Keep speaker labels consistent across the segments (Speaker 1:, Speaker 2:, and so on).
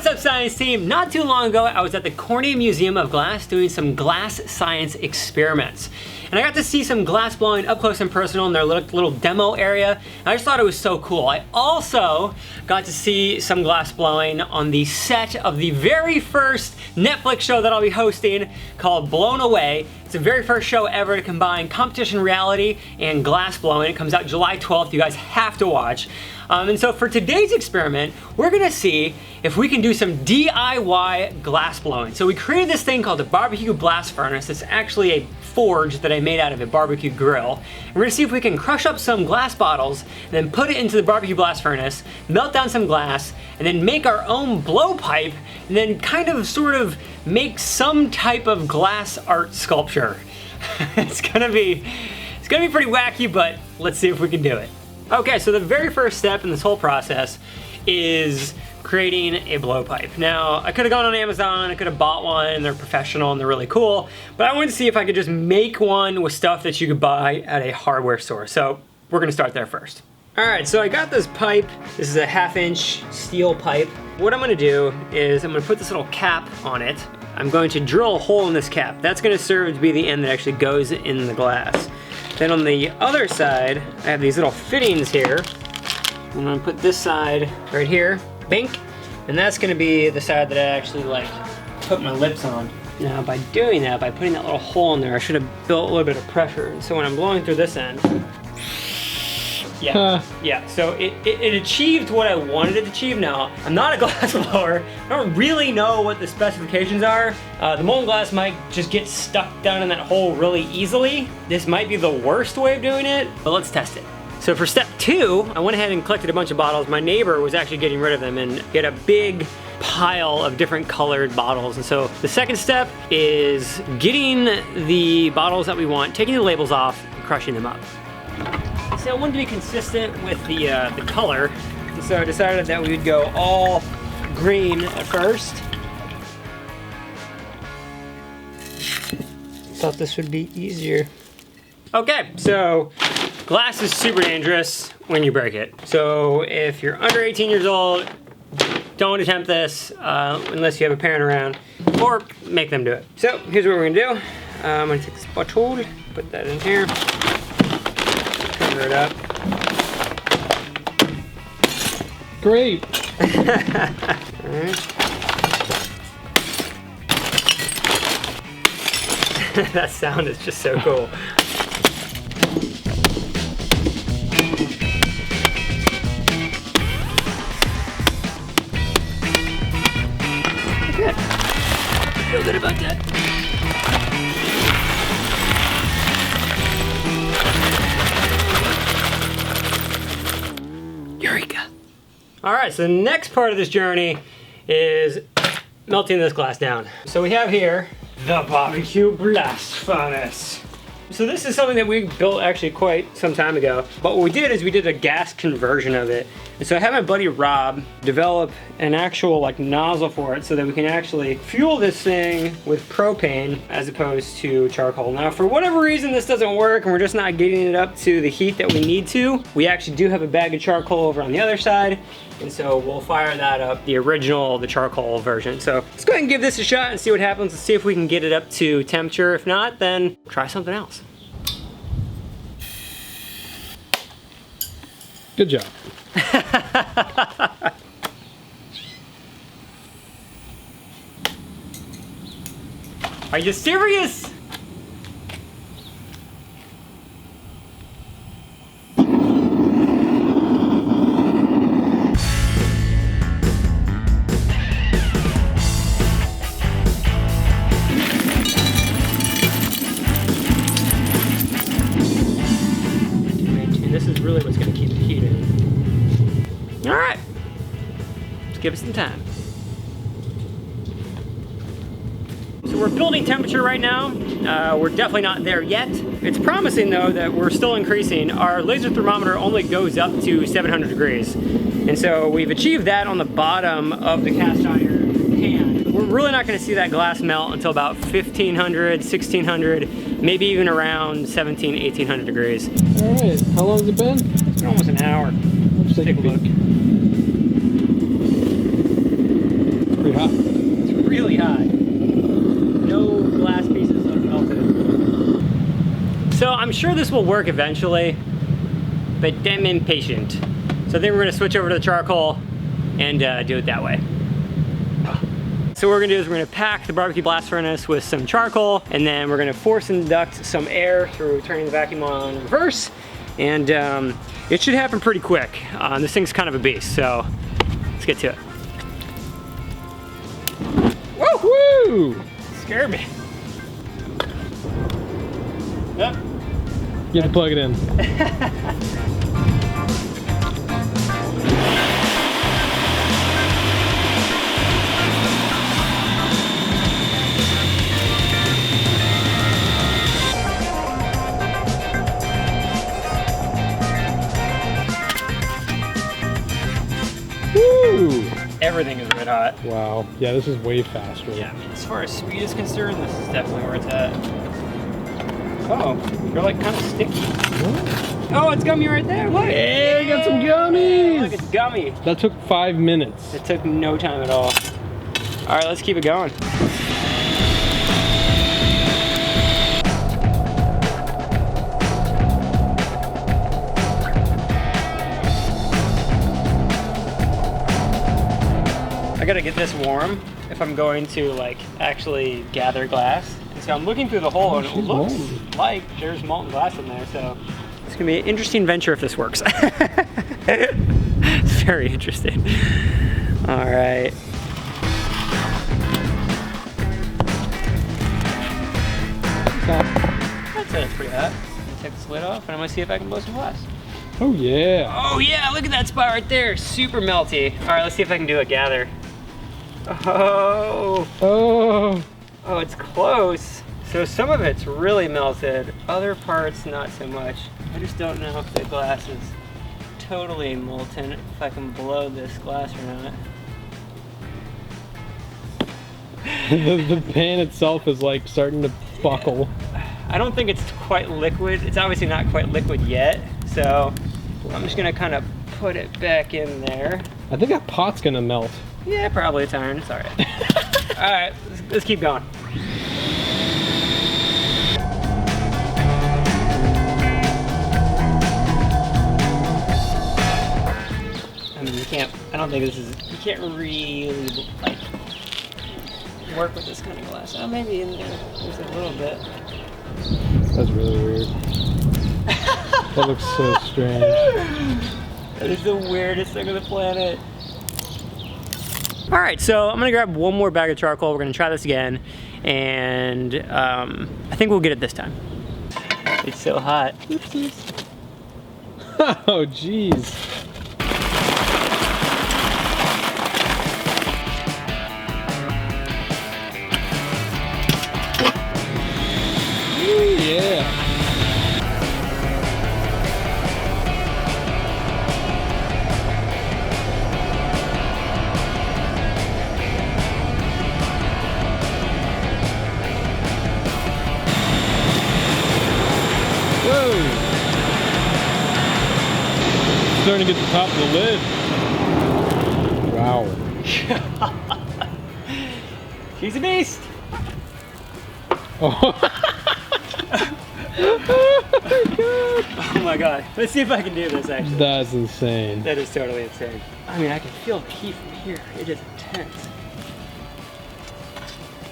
Speaker 1: What's up, science team? Not too long ago, I was at the Corning Museum of Glass doing some glass science experiments. And I got to see some glass blowing up close and personal in their little demo area. And I just thought it was so cool. I also got to see some glass blowing on the set of the very first Netflix show that I'll be hosting called Blown Away. It's the very first show ever to combine competition reality and glass blowing. It comes out July 12th. You guys have to watch. And so for today's experiment, we're gonna see if we can do some DIY glass blowing. So we created this thing called the barbecue blast furnace. It's actually a forge that I made out of a barbecue grill. And we're gonna see if we can crush up some glass bottles, and then put it into the barbecue blast furnace, melt down some glass, and then make our own blowpipe, and then kind of sort of make some type of glass art sculpture. It's gonna be pretty wacky, but let's see if we can do it. Okay, so the very first step in this whole process is creating a blowpipe. Now, I could have gone on Amazon, I could have bought one, they're professional and they're really cool, but I wanted to see if I could just make one with stuff that you could buy at a hardware store. So we're gonna start there first. All right, so I got this pipe. This is a 1/2-inch steel pipe. What I'm gonna do is I'm gonna put this little cap on it. I'm going to drill a hole in this cap. That's gonna serve to be the end that actually goes in the glass. Then on the other side, I have these little fittings here. I'm gonna put this side right here, bink, and that's gonna be the side that I actually like put my lips on. Now by doing that, by putting that little hole in there, I should have built a little bit of pressure. And so when I'm blowing through this end, yeah, so it achieved what I wanted it to achieve. Now, I'm not a glass blower. I don't really know what the specifications are. The molten glass might just get stuck down in that hole really easily. This might be the worst way of doing it, but let's test it. So for step 2, I went ahead and collected a bunch of bottles. My neighbor was actually getting rid of them, and he had a big pile of different colored bottles. And so the second step is getting the bottles that we want, taking the labels off, and crushing them up. So I wanted to be consistent with the color, and so I decided that we would go all green at first. Thought this would be easier. Okay, so glass is super dangerous when you break it. So if you're under 18 years old, don't attempt this unless you have a parent around, or make them do it. So here's what we're gonna do. I'm gonna take this bottle, put that in here. Cover it up.
Speaker 2: Great.
Speaker 1: Alright. That sound is just so cool. Good. I feel good about that. Eureka. All right, so the next part of this journey is melting this glass down. So we have here the barbecue blast furnace. So this is something that we built actually quite some time ago. But what we did is we did a gas conversion of it. And so I had my buddy Rob develop an actual like nozzle for it so that we can actually fuel this thing with propane as opposed to charcoal. Now for whatever reason this doesn't work and we're just not getting it up to the heat that we need to, we actually do have a bag of charcoal over on the other side. And so we'll fire that up, the charcoal version. So let's go ahead and give this a shot and see what happens. Let's see if we can get it up to temperature. If not, then try something else.
Speaker 2: Good job.
Speaker 1: Are you serious? This is really what's going to keep the heat in. All right, let's give it some time. So we're building temperature right now. We're definitely not there yet. It's promising though that we're still increasing. Our laser thermometer only goes up to 700 degrees. And so we've achieved that on the bottom of the cast iron pan. We're really not gonna see that glass melt until about 1500, 1600, maybe even around 17, 1800 degrees.
Speaker 2: All right, how long has it been?
Speaker 1: It's been almost an hour.
Speaker 2: Let's take a look. pretty hot.
Speaker 1: It's really hot. No glass pieces are melted. So I'm sure this will work eventually, but I'm impatient. So I think we're gonna switch over to the charcoal and do it that way. So what we're gonna do is we're gonna pack the barbecue blast furnace with some charcoal, and then we're gonna force induct some air through turning the vacuum on reverse, and it should happen pretty quick. This thing's kind of a beast, so let's get to it.
Speaker 2: Woo!
Speaker 1: Scared me. Yep.
Speaker 2: You have to plug it in. Woo!
Speaker 1: Everything is red hot.
Speaker 2: Wow. Yeah, this is way faster.
Speaker 1: Yeah, I mean, as far as speed is concerned, this is definitely where it's at. Oh, you're like kind of sticky.
Speaker 2: What?
Speaker 1: Oh, it's gummy right there. Look.
Speaker 2: Hey, got some gummies.
Speaker 1: Look, it's gummy.
Speaker 2: That took 5 minutes.
Speaker 1: It took no time at all. All right, let's keep it going. I gotta get this warm if I'm going to like actually gather glass. And so I'm looking through the hole and it looks like there's molten glass in there. So it's gonna be an interesting venture if this works. It's very interesting. All right. That's pretty hot. I'm gonna take this lid off and I'm gonna see if I can blow some glass.
Speaker 2: Oh yeah.
Speaker 1: Oh yeah, look at that spot right there. Super melty. All right, let's see if I can do a gather. Oh.
Speaker 2: Oh.
Speaker 1: Oh, it's close. So some of it's really melted, other parts not so much. I just don't know if the glass is totally molten, if I can blow this glass or not.
Speaker 2: the pan itself is like starting to buckle.
Speaker 1: I don't think it's quite liquid. It's obviously not quite liquid yet, so I'm just gonna kind of put it back in there.
Speaker 2: I think that pot's gonna melt.
Speaker 1: Yeah, probably it's iron, it's all right. All right, let's keep going. I mean, I don't think you can't really, like, work with this kind of glass. Oh, maybe in there, there's a little bit.
Speaker 2: That's really weird. That looks so strange.
Speaker 1: That is the weirdest thing on the planet. All right, so I'm gonna grab one more bag of charcoal. We're gonna try this again, and I think we'll get it this time. It's so hot. Oopsies.
Speaker 2: Oh, jeez. Ooh, yeah. Starting to get the top of the lid. Wow.
Speaker 1: She's a beast.
Speaker 2: Oh.
Speaker 1: Oh my god. Let's see if I can do this actually.
Speaker 2: That's insane.
Speaker 1: That is totally insane. I mean, I can feel the heat from here. It is intense.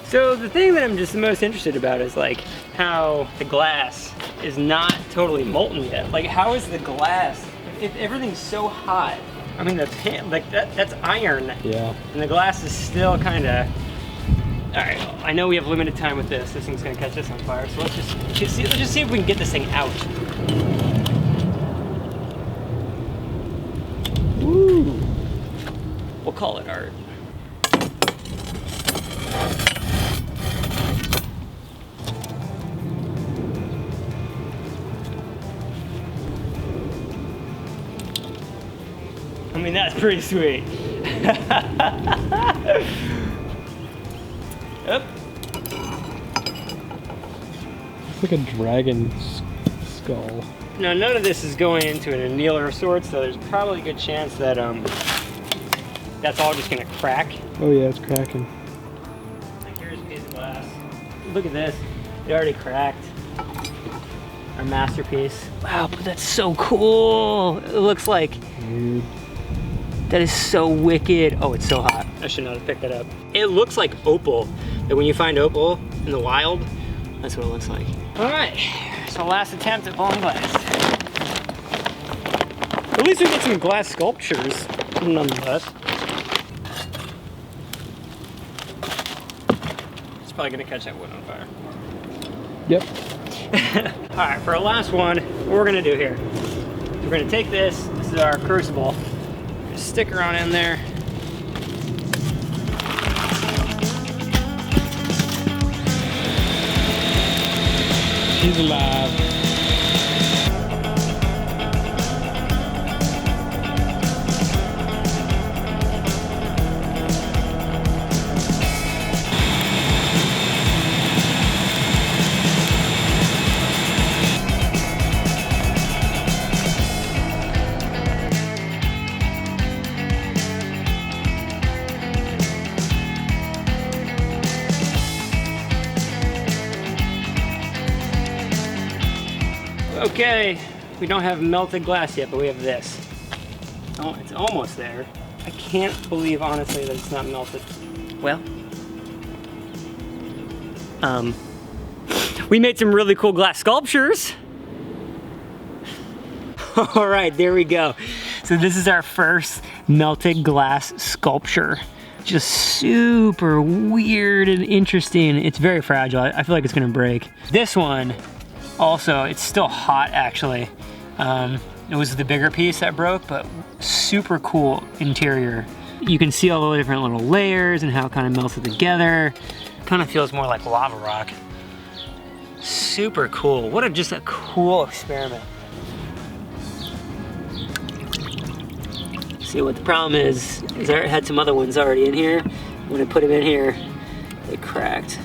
Speaker 1: So the thing that I'm just the most interested about is like how the glass is not totally molten yet. Like how is the glass, if everything's so hot, I mean the pan, like that's iron.
Speaker 2: Yeah.
Speaker 1: And the glass is still kind of, all right, I know we have limited time with this. This thing's gonna catch us on fire. So let's just see if we can get this thing out. Woo. We'll call it art. I mean, that's pretty sweet. Yep.
Speaker 2: It's like a dragon skull.
Speaker 1: Now, none of this is going into an annealer of sorts, so there's probably a good chance that that's all just gonna crack.
Speaker 2: Oh yeah, it's cracking.
Speaker 1: Like, here's a piece of glass. Look at this. It already cracked. Our masterpiece. Wow, but that's so cool. It looks like,
Speaker 2: Weird.
Speaker 1: that is so wicked. Oh, it's so hot. I should not have picked that up. It looks like opal. Like when you find opal in the wild, that's what it looks like. All right, so last attempt at blowing glass. At least we get some glass sculptures, nonetheless. It's probably gonna catch that wood on fire.
Speaker 2: Yep.
Speaker 1: All right, for our last one, what we're gonna do here, we're gonna take this is our crucible, stick her on in there.
Speaker 2: She's alive.
Speaker 1: Okay, we don't have melted glass yet, but we have this. Oh, it's almost there. I can't believe, honestly, that it's not melted. Well, we made some really cool glass sculptures. All right, there we go. So this is our first melted glass sculpture. Just super weird and interesting. It's very fragile. I feel like it's gonna break. This one, also, it's still hot actually. It was the bigger piece that broke, but super cool interior. You can see all the different little layers and how it kind of melted together. Kind of feels more like lava rock. Super cool. What just a cool experiment. See what the problem is I had some other ones already in here. When I put them in here, they cracked.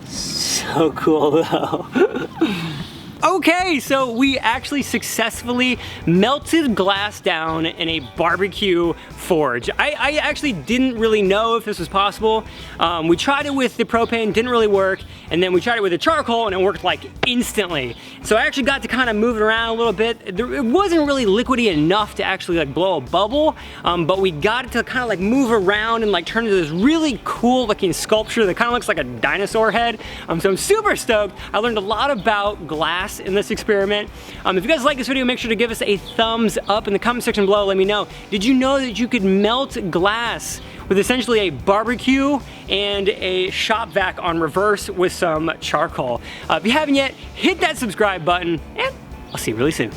Speaker 1: So cool though. Okay, so we actually successfully melted glass down in a barbecue forge. I actually didn't really know if this was possible. We tried it with the propane, didn't really work, and then we tried it with the charcoal and it worked like instantly. So I actually got to kind of move it around a little bit. It wasn't really liquidy enough to actually like blow a bubble, but we got it to kind of like move around and like turn into this really cool looking sculpture that kind of looks like a dinosaur head. So I'm super stoked. I learned a lot about glass in this experiment. If you guys like this video, make sure to give us a thumbs up. In the comment section below, let me know. Did you know that you could melt glass with essentially a barbecue and a shop vac on reverse with some charcoal? If you haven't yet, hit that subscribe button, and I'll see you really soon.